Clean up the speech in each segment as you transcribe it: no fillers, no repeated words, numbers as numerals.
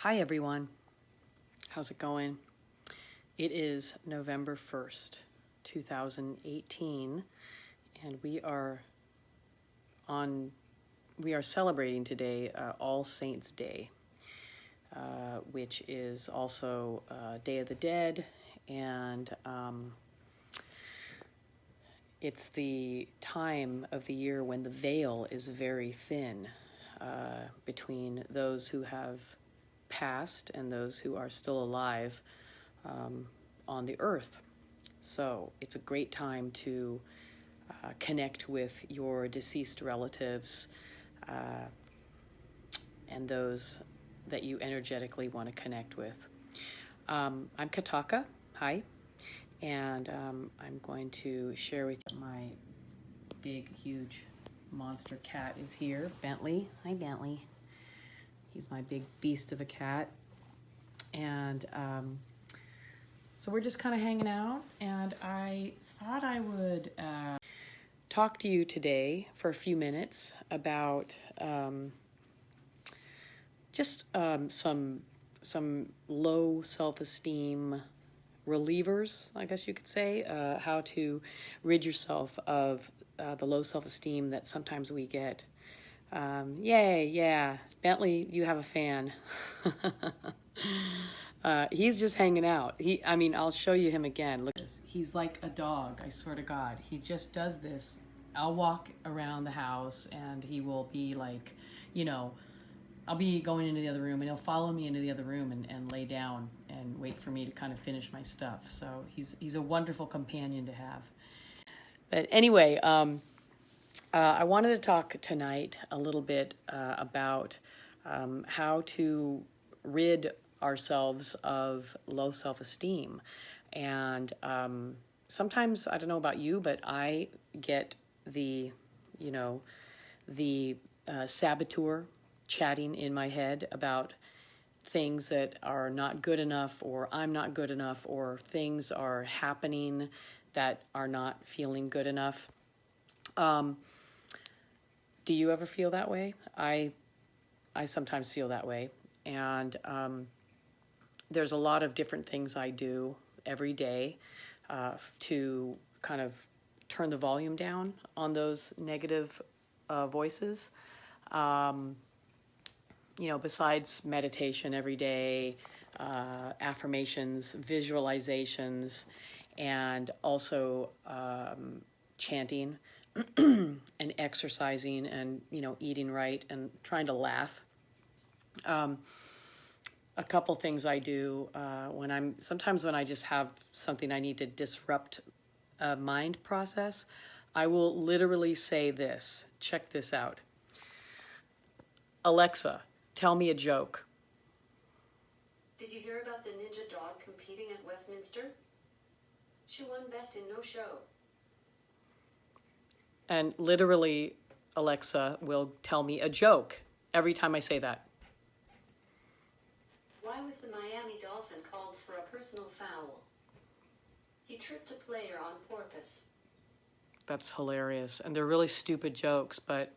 Hi everyone, how's it going? It is November 1st, 2018, and we are celebrating today All Saints Day, which is also Day of the Dead, and it's the time of the year when the veil is very thin between those who have passed and those who are still alive on the earth. So it's a great time to connect with your deceased relatives and those that you energetically want to connect with. I'm Kataka, hi, and I'm going to share with you my big, huge monster cat is here, Bentley. Hi, Bentley. He's my big beast of a cat. And so we're just kind of hanging out, and I thought I would talk to you today for a few minutes about some low self-esteem relievers, I guess you could say, how to rid yourself of the low self-esteem that sometimes we get. Yay, yeah. Bentley, you have a fan. He's just hanging out. I'll show you him again. Look at this. He's like a dog, I swear to God. He just does this. I'll walk around the house and he will be like, I'll be going into the other room and he'll follow me into the other room and lay down and wait for me to kind of finish my stuff. So he's a wonderful companion to have. But anyway, I wanted to talk tonight a little bit about how to rid ourselves of low self-esteem. And sometimes, I don't know about you, but I get the saboteur chatting in my head about things that are not good enough, or I'm not good enough, or things are happening that are not feeling good enough. Do you ever feel that way? I sometimes feel that way. And there's a lot of different things I do every day to kind of turn the volume down on those negative voices. Besides meditation every day, affirmations, visualizations, and also chanting and exercising and, eating right and trying to laugh. A couple things I do when I just have something I need to disrupt a mind process, I will literally say this. Check this out. Alexa, tell me a joke. Did you hear about the ninja dog competing at Westminster? She won Best in No Show. And literally, Alexa will tell me a joke every time I say that. Why was the Miami Dolphin called for a personal foul? He tripped a player on purpose. That's hilarious. And they're really stupid jokes, but,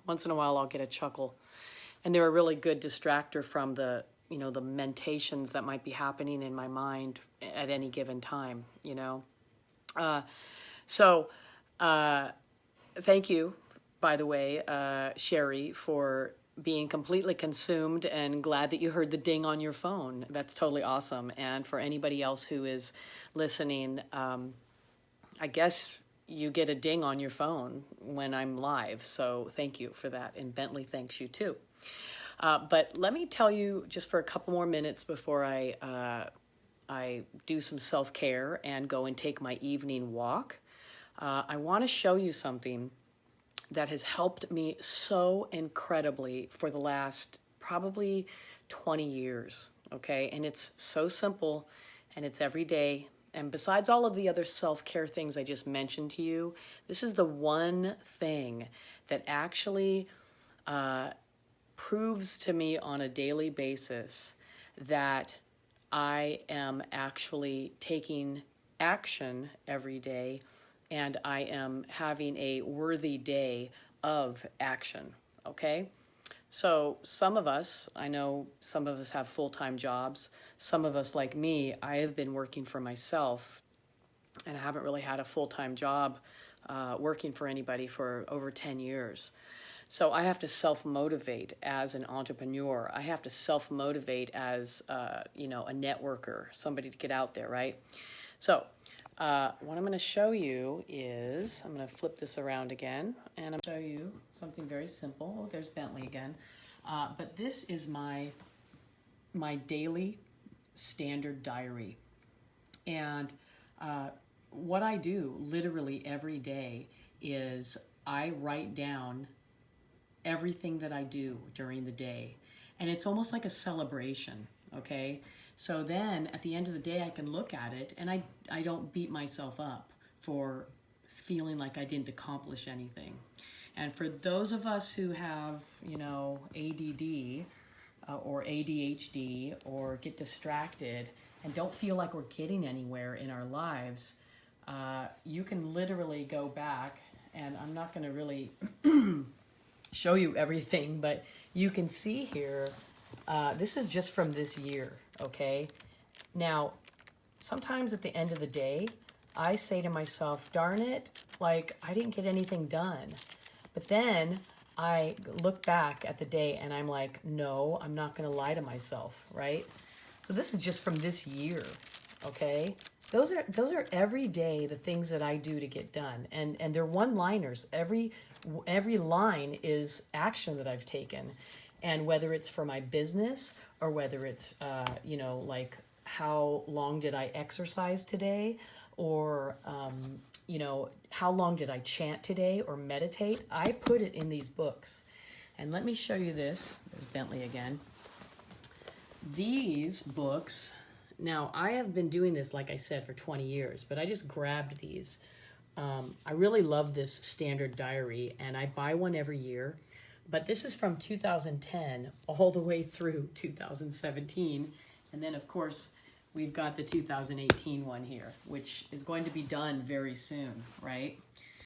once in a while I'll get a chuckle. And they're a really good distractor from the mentations that might be happening in my mind at any given time, Thank you, by the way, Sherry, for being completely consumed and glad that you heard the ding on your phone. That's totally awesome. And for anybody else who is listening, I guess you get a ding on your phone when I'm live. So thank you for that. And Bentley thanks you too. But let me tell you just for a couple more minutes before I do some self-care and go and take my evening walk. I want to show you something that has helped me so incredibly for the last probably 20 years, okay? And it's so simple, and it's every day. And besides all of the other self-care things I just mentioned to you, this is the one thing that actually proves to me on a daily basis that I am actually taking action every day, and I am having a worthy day of action, okay? So some of us, I know some of us have full-time jobs. Some of us, like me, I have been working for myself, and I haven't really had a full-time job working for anybody for over 10 years. So I have to self-motivate as an entrepreneur. I have to self-motivate as, a networker, somebody to get out there, right? So what I'm going to show you is, I'm going to flip this around again, and I'm going to show you something very simple. Oh, there's Bentley again. But this is my daily standard diary. And what I do literally every day is I write down everything that I do during the day. And it's almost like a celebration, okay? So then at the end of the day, I can look at it and I don't beat myself up for feeling like I didn't accomplish anything. And for those of us who have, ADD or ADHD or get distracted and don't feel like we're getting anywhere in our lives, you can literally go back, and I'm not going to really show you everything, but you can see here, this is just from this year, okay? Now, sometimes at the end of the day, I say to myself, darn it, like I didn't get anything done. But then I look back at the day and I'm like, no, I'm not gonna lie to myself, right? So this is just from this year, okay? Those are every day the things that I do to get done, and they're one-liners. Every line is action that I've taken, and whether it's for my business or whether it's like how long did I exercise today, or how long did I chant today or meditate. I put it in these books, and let me show you this. There's Bentley again. These books. Now, I have been doing this, like I said, for 20 years, but I just grabbed these. I really love this standard diary, and I buy one every year. But this is from 2010 all the way through 2017. And then, of course, we've got the 2018 one here, which is going to be done very soon, right?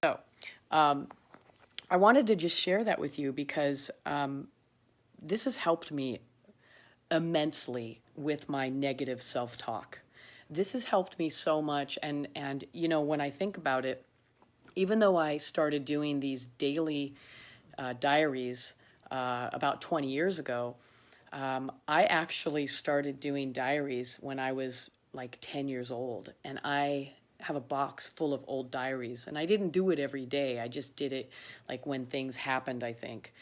So I wanted to just share that with you because this has helped me immensely with my negative self-talk. This has helped me so much, and when I think about it, even though I started doing these daily diaries about 20 years ago, I actually started doing diaries when I was like 10 years old, and I have a box full of old diaries, and I didn't do it every day. I just did it like when things happened, I think.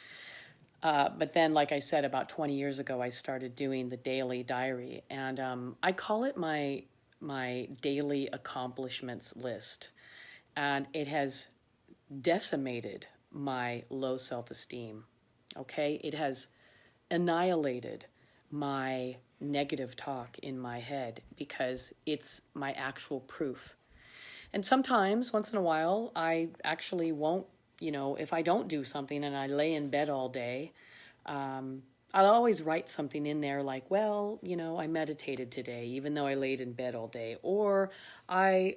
But then, like I said, about 20 years ago, I started doing the daily diary, and I call it my daily accomplishments list, and it has decimated my low self-esteem, okay? It has annihilated my negative talk in my head because it's my actual proof. And sometimes, once in a while, I actually won't, if I don't do something and I lay in bed all day, I'll always write something in there like, well, I meditated today, even though I laid in bed all day, or I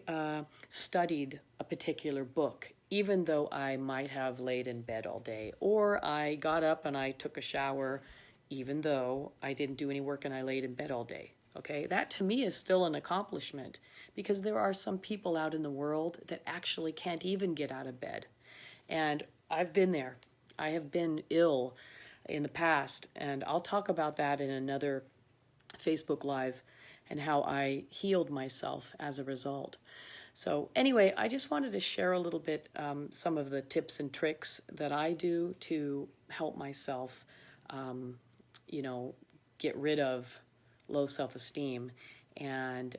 studied a particular book, even though I might have laid in bed all day, or I got up and I took a shower, even though I didn't do any work and I laid in bed all day. Okay, that to me is still an accomplishment, because there are some people out in the world that actually can't even get out of bed. And I've been there. I have been ill in the past, and I'll talk about that in another Facebook Live and how I healed myself as a result. So anyway, I just wanted to share a little bit some of the tips and tricks that I do to help myself, get rid of low self-esteem. And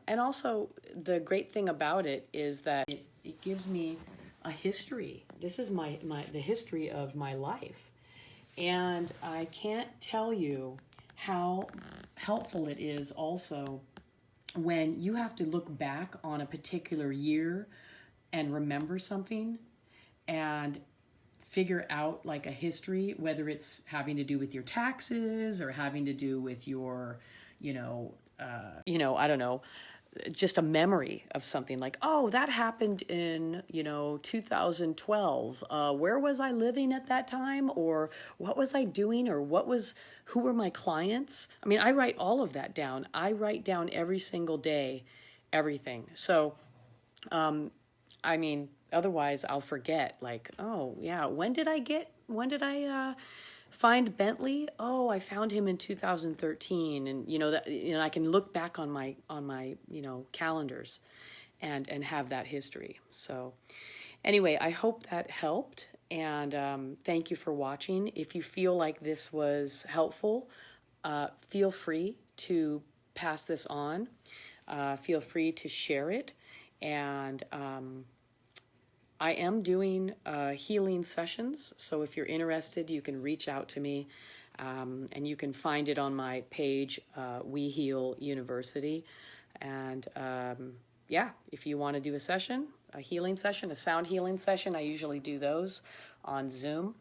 also the great thing about it is that it gives me a history. This is the history of my life. And I can't tell you how helpful it is also when you have to look back on a particular year and remember something and figure out like a history, whether it's having to do with your taxes or having to do with your, I don't know, just a memory of something like, oh, that happened in, 2012. Where was I living at that time? Or what was I doing? Or who were my clients? I mean, I write all of that down. I write down every single day, everything. So, otherwise I'll forget, like, oh yeah, when did I find Bentley? Oh, I found him in 2013. And I can look back on my calendars and have that history. So anyway, I hope that helped, and thank you for watching. If you feel like this was helpful, feel free to pass this on. Feel free to share it. And I am doing healing sessions, so if you're interested, you can reach out to me, and you can find it on my page, We Heal University. And if you want to do a session, a healing session, a sound healing session, I usually do those on Zoom.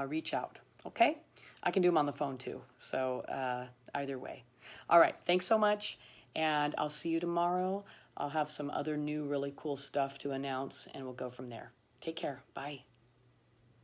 Reach out, okay? I can do them on the phone too, so either way. All right, thanks so much, and I'll see you tomorrow. I'll have some other new really cool stuff to announce, and we'll go from there. Take care. Bye.